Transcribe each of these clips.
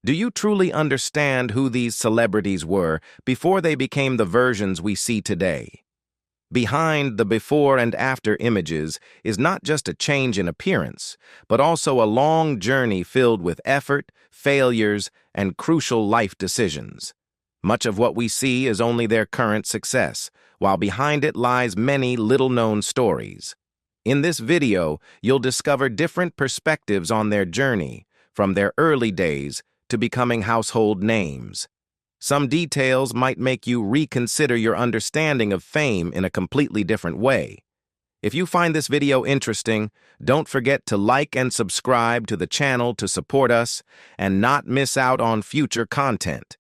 Do you truly understand who these celebrities were before they became the versions we see today? Behind the before and after images is not just a change in appearance, but also a long journey filled with effort, failures, and crucial life decisions. Much of what we see is only their current success, while behind it lies many little-known stories. In this video, you'll discover different perspectives on their journey, from their early days to becoming household names. Some details might make you reconsider your understanding of fame in a completely different way. If you find this video interesting, don't forget to like and subscribe to the channel to support us and not miss out on future content.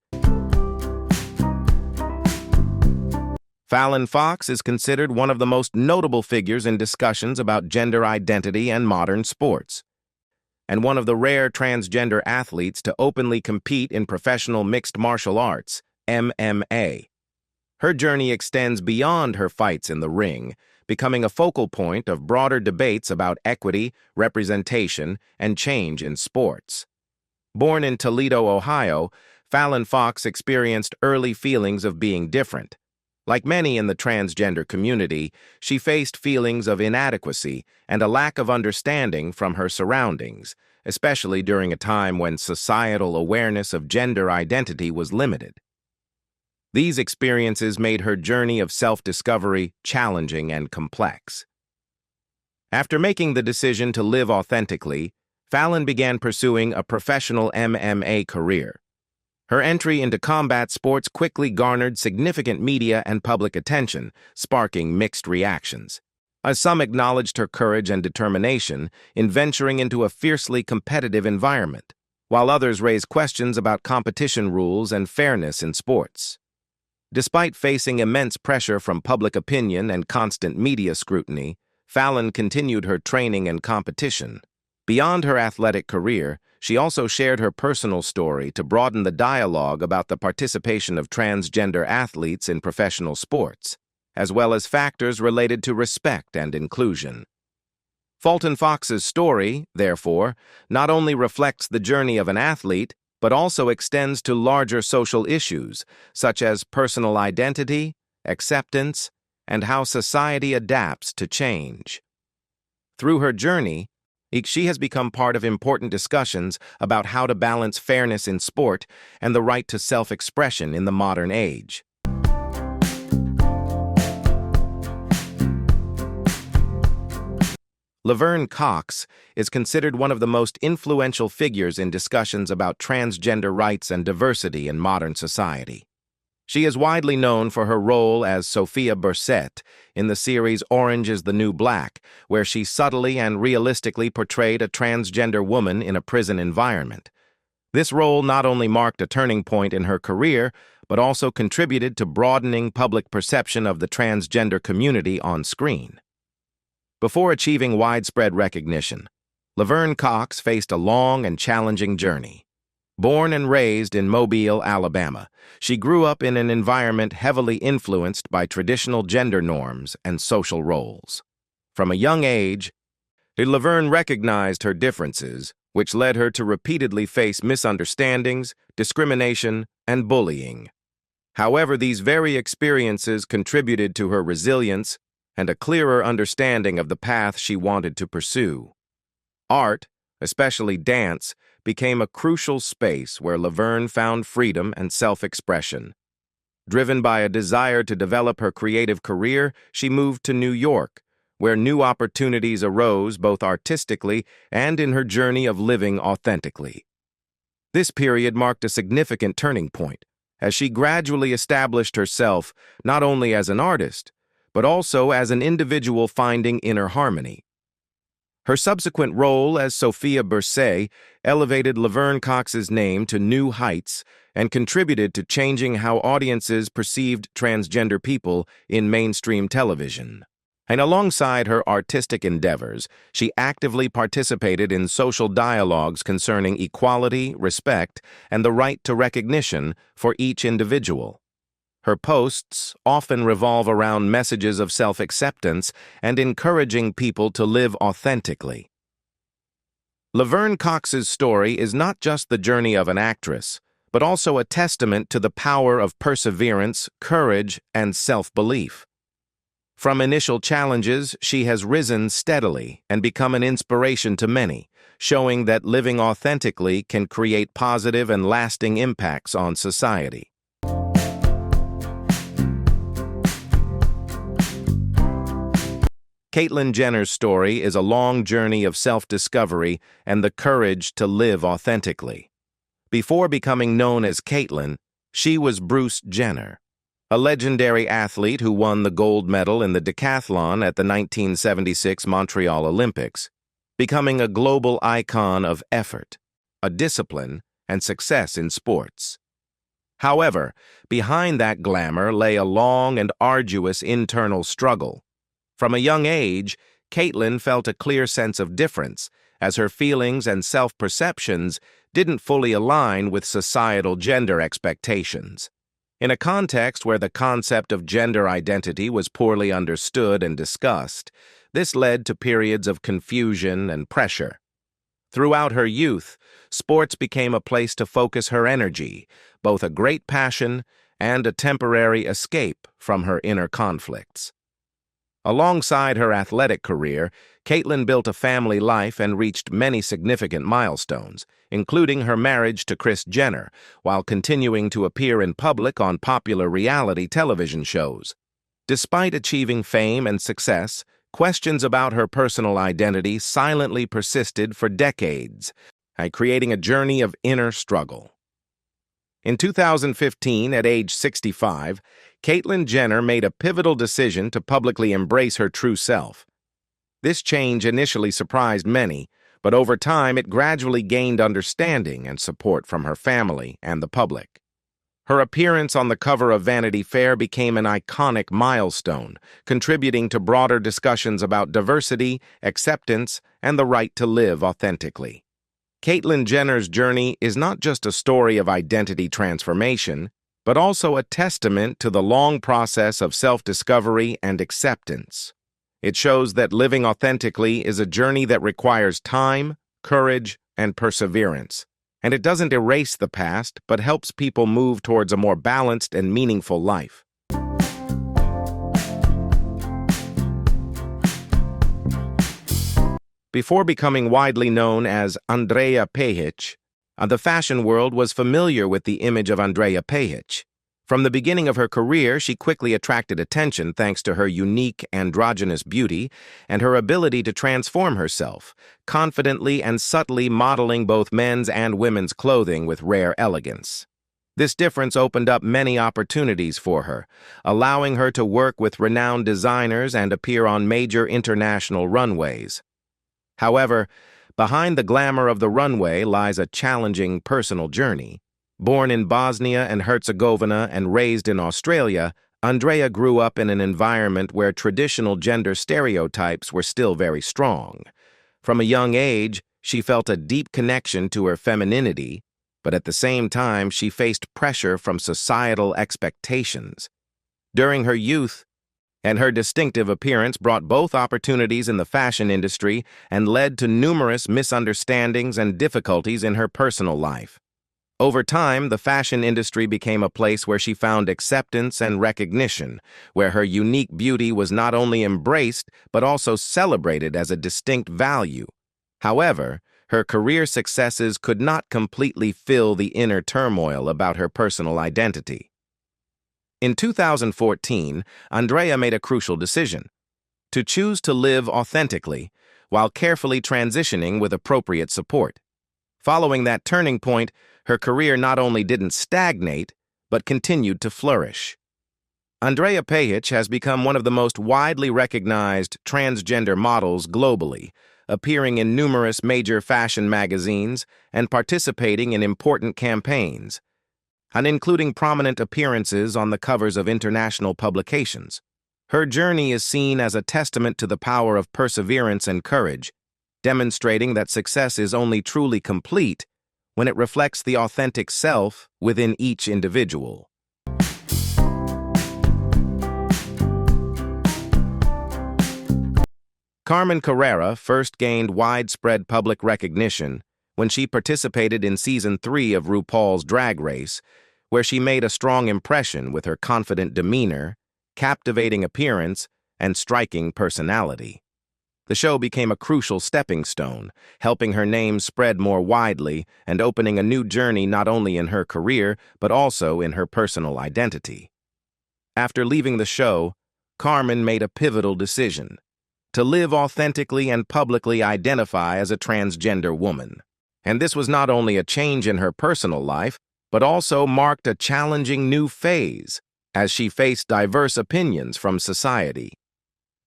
Fallon Fox is considered one of the most notable figures in discussions about gender identity and modern sports, and one of the rare transgender athletes to openly compete in professional mixed martial arts, MMA. Her journey extends beyond her fights in the ring, becoming a focal point of broader debates about equity, representation, and change in sports. Born in Toledo, Ohio, Fallon Fox experienced early feelings of being different. Like many in the transgender community, she faced feelings of inadequacy and a lack of understanding from her surroundings, especially during a time when societal awareness of gender identity was limited. These experiences made her journey of self-discovery challenging and complex. After making the decision to live authentically, Fallon began pursuing a professional MMA career. Her entry into combat sports quickly garnered significant media and public attention, sparking mixed reactions. As some acknowledged her courage and determination in venturing into a fiercely competitive environment, while others raised questions about competition rules and fairness in sports. Despite facing immense pressure from public opinion and constant media scrutiny, Fallon continued her training and competition. Beyond her athletic career, she also shared her personal story to broaden the dialogue about the participation of transgender athletes in professional sports, as well as factors related to respect and inclusion. Fallon Fox's story, therefore, not only reflects the journey of an athlete, but also extends to larger social issues, such as personal identity, acceptance, and how society adapts to change. Through her journey, she has become part of important discussions about how to balance fairness in sport and the right to self-expression in the modern age. Laverne Cox is considered one of the most influential figures in discussions about transgender rights and diversity in modern society. She is widely known for her role as Sophia Bursette in the series Orange is the New Black, where she subtly and realistically portrayed a transgender woman in a prison environment. This role not only marked a turning point in her career, but also contributed to broadening public perception of the transgender community on screen. Before achieving widespread recognition, Laverne Cox faced a long and challenging journey. Born and raised in Mobile, Alabama, she grew up in an environment heavily influenced by traditional gender norms and social roles. From a young age, Laverne recognized her differences, which led her to repeatedly face misunderstandings, discrimination, and bullying. However, these very experiences contributed to her resilience and a clearer understanding of the path she wanted to pursue. Art, especially dance, became a crucial space where Laverne found freedom and self-expression. Driven by a desire to develop her creative career, she moved to New York, where new opportunities arose both artistically and in her journey of living authentically. This period marked a significant turning point, as she gradually established herself not only as an artist, but also as an individual finding inner harmony. Her subsequent role as Sophia Bursette elevated Laverne Cox's name to new heights and contributed to changing how audiences perceived transgender people in mainstream television. And alongside her artistic endeavors, she actively participated in social dialogues concerning equality, respect, and the right to recognition for each individual. Her posts often revolve around messages of self-acceptance and encouraging people to live authentically. Laverne Cox's story is not just the journey of an actress, but also a testament to the power of perseverance, courage, and self-belief. From initial challenges, she has risen steadily and become an inspiration to many, showing that living authentically can create positive and lasting impacts on society. Caitlyn Jenner's story is a long journey of self-discovery and the courage to live authentically. Before becoming known as Caitlyn, she was Bruce Jenner, a legendary athlete who won the gold medal in the decathlon at the 1976 Montreal Olympics, becoming a global icon of effort, a discipline, and success in sports. However, behind that glamour lay a long and arduous internal struggle. From a young age, Caitlyn felt a clear sense of difference, as her feelings and self-perceptions didn't fully align with societal gender expectations. In a context where the concept of gender identity was poorly understood and discussed, this led to periods of confusion and pressure. Throughout her youth, sports became a place to focus her energy, both a great passion and a temporary escape from her inner conflicts. Alongside her athletic career, Caitlyn built a family life and reached many significant milestones, including her marriage to Kris Jenner, while continuing to appear in public on popular reality television shows. Despite achieving fame and success, questions about her personal identity silently persisted for decades, creating a journey of inner struggle. In 2015, at age 65, Caitlyn Jenner made a pivotal decision to publicly embrace her true self. This change initially surprised many, but over time it gradually gained understanding and support from her family and the public. Her appearance on the cover of Vanity Fair became an iconic milestone, contributing to broader discussions about diversity, acceptance, and the right to live authentically. Caitlyn Jenner's journey is not just a story of identity transformation, but also a testament to the long process of self-discovery and acceptance. It shows that living authentically is a journey that requires time, courage, and perseverance, and it doesn't erase the past, but helps people move towards a more balanced and meaningful life. Before becoming widely known as Andreja Pejić, the fashion world was familiar with the image of Andreja Pejić. From the beginning of her career, she quickly attracted attention thanks to her unique androgynous beauty and her ability to transform herself, confidently and subtly modeling both men's and women's clothing with rare elegance. This difference opened up many opportunities for her, allowing her to work with renowned designers and appear on major international runways. However, behind the glamour of the runway lies a challenging personal journey. Born in Bosnia and Herzegovina and raised in Australia, Andreja grew up in an environment where traditional gender stereotypes were still very strong. From a young age, she felt a deep connection to her femininity, but at the same time, she faced pressure from societal expectations. During her youth, her distinctive appearance brought both opportunities in the fashion industry and led to numerous misunderstandings and difficulties in her personal life. Over time, the fashion industry became a place where she found acceptance and recognition, where her unique beauty was not only embraced but also celebrated as a distinct value. However, her career successes could not completely fill the inner turmoil about her personal identity. In 2014, Andreja made a crucial decision: to choose to live authentically while carefully transitioning with appropriate support. Following that turning point, her career not only didn't stagnate, but continued to flourish. Andreja Pejić has become one of the most widely recognized transgender models globally, appearing in numerous major fashion magazines and participating in important campaigns, and including prominent appearances on the covers of international publications. Her journey is seen as a testament to the power of perseverance and courage, demonstrating that success is only truly complete when it reflects the authentic self within each individual. Carmen Carrera first gained widespread public recognition when she participated in Season 3 of RuPaul's Drag Race, where she made a strong impression with her confident demeanor, captivating appearance, and striking personality. The show became a crucial stepping stone, helping her name spread more widely and opening a new journey not only in her career but also in her personal identity. After leaving the show, Carmen made a pivotal decision: to live authentically and publicly identify as a transgender woman. And this was not only a change in her personal life, but also marked a challenging new phase as she faced diverse opinions from society.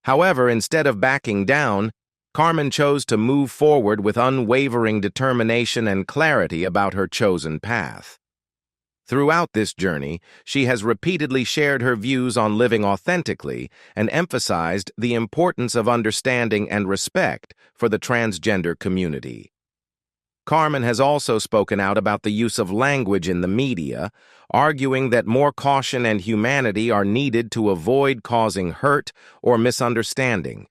However, instead of backing down, Carmen chose to move forward with unwavering determination and clarity about her chosen path. Throughout this journey, she has repeatedly shared her views on living authentically and emphasized the importance of understanding and respect for the transgender community. Carmen has also spoken out about the use of language in the media, arguing that more caution and humanity are needed to avoid causing hurt or misunderstanding.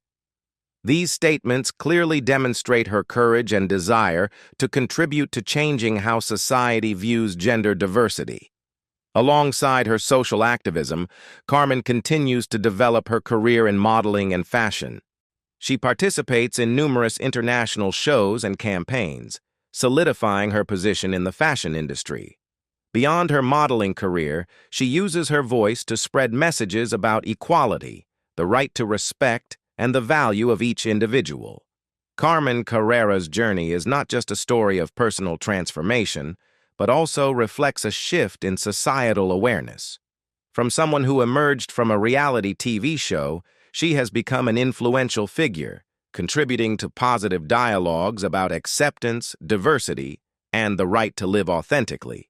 These statements clearly demonstrate her courage and desire to contribute to changing how society views gender diversity. Alongside her social activism, Carmen continues to develop her career in modeling and fashion. She participates in numerous international shows and campaigns, solidifying her position in the fashion industry. Beyond her modeling career, she uses her voice to spread messages about equality, the right to respect, and the value of each individual. Carmen Carrera's journey is not just a story of personal transformation, but also reflects a shift in societal awareness. From someone who emerged from a reality TV show, she has become an influential figure, contributing to positive dialogues about acceptance, diversity, and the right to live authentically.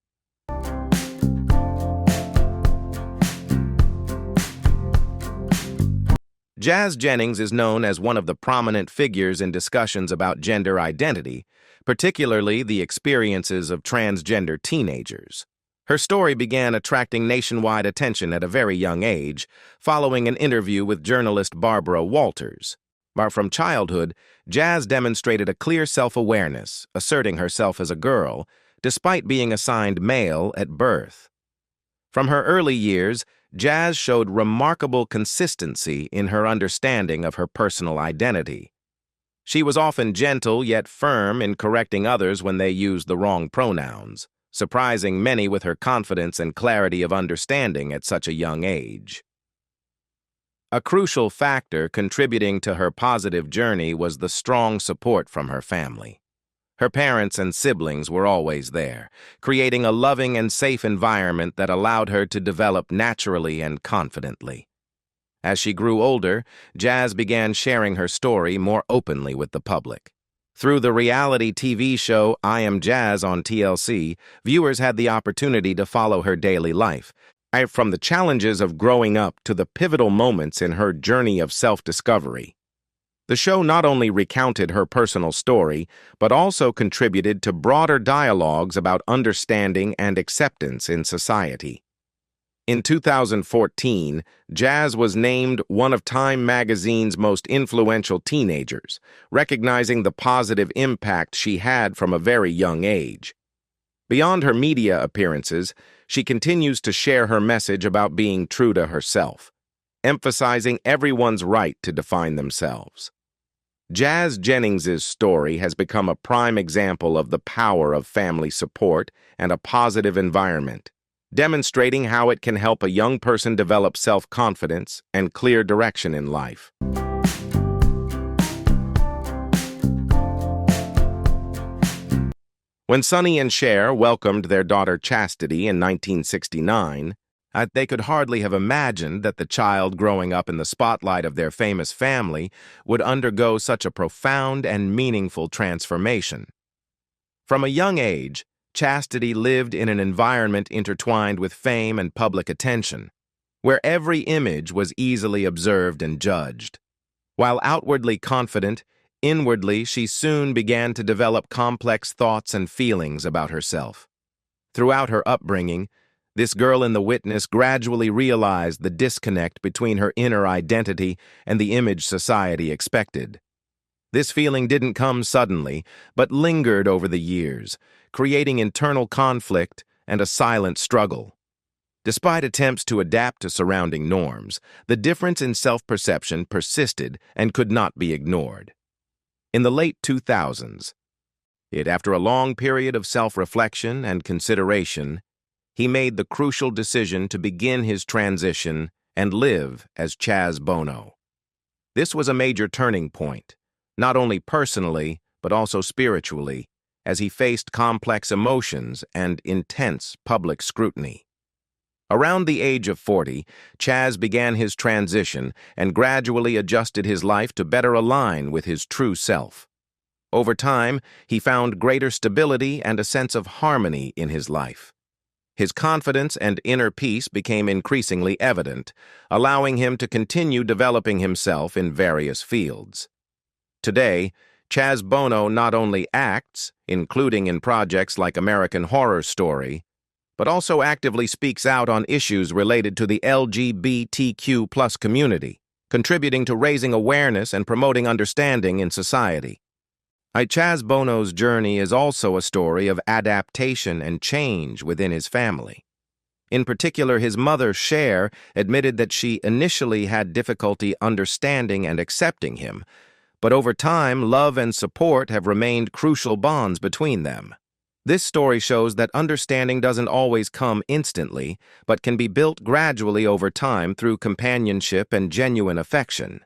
Jennings is known as one of the prominent figures in discussions about gender identity, particularly the experiences of transgender teenagers. Her story began attracting nationwide attention at a very young age, following an interview with journalist Barbara Walters. From childhood, Jazz demonstrated a clear self-awareness, asserting herself as a girl, despite being assigned male at birth. From her early years, Jazz showed remarkable consistency in her understanding of her personal identity. She was often gentle yet firm in correcting others when they used the wrong pronouns, surprising many with her confidence and clarity of understanding at such a young age. A crucial factor contributing to her positive journey was the strong support from her family. Her parents and siblings were always there, creating a loving and safe environment that allowed her to develop naturally and confidently. As she grew older, Jazz began sharing her story more openly with the public. Through the reality TV show I Am Jazz on TLC, viewers had the opportunity to follow her daily life, from the challenges of growing up to the pivotal moments in her journey of self-discovery. The show not only recounted her personal story, but also contributed to broader dialogues about understanding and acceptance in society. In 2014, Jazz was named one of Time magazine's most influential teenagers, recognizing the positive impact she had from a very young age. Beyond her media appearances, she continues to share her message about being true to herself, emphasizing everyone's right to define themselves. Jennings' story has become a prime example of the power of family support and a positive environment, demonstrating how it can help a young person develop self-confidence and clear direction in life. When Sonny and Cher welcomed their daughter Chastity in 1969, they could hardly have imagined that the child growing up in the spotlight of their famous family would undergo such a profound and meaningful transformation. From a young age, Chastity lived in an environment intertwined with fame and public attention, where every image was easily observed and judged. While outwardly confident, inwardly she soon began to develop complex thoughts and feelings about herself. Throughout her upbringing, this girl in the witness gradually realized the disconnect between her inner identity and the image society expected. This feeling didn't come suddenly, but lingered over the years, creating internal conflict and a silent struggle. Despite attempts to adapt to surrounding norms, the difference in self-perception persisted and could not be ignored. In the late 2000s, after a long period of self-reflection and consideration, he made the crucial decision to begin his transition and live as Chaz Bono. This was a major turning point, not only personally, but also spiritually, as he faced complex emotions and intense public scrutiny. Around the age of 40, Chaz began his transition and gradually adjusted his life to better align with his true self. Over time, he found greater stability and a sense of harmony in his life. His confidence and inner peace became increasingly evident, allowing him to continue developing himself in various fields. Today, Chaz Bono not only acts, including in projects like American Horror Story, but also actively speaks out on issues related to the LGBTQ+ community, contributing to raising awareness and promoting understanding in society. Chaz Bono's journey is also a story of adaptation and change within his family. In particular, his mother, Cher, admitted that she initially had difficulty understanding and accepting him, but over time, love and support have remained crucial bonds between them. This story shows that understanding doesn't always come instantly, but can be built gradually over time through companionship and genuine affection.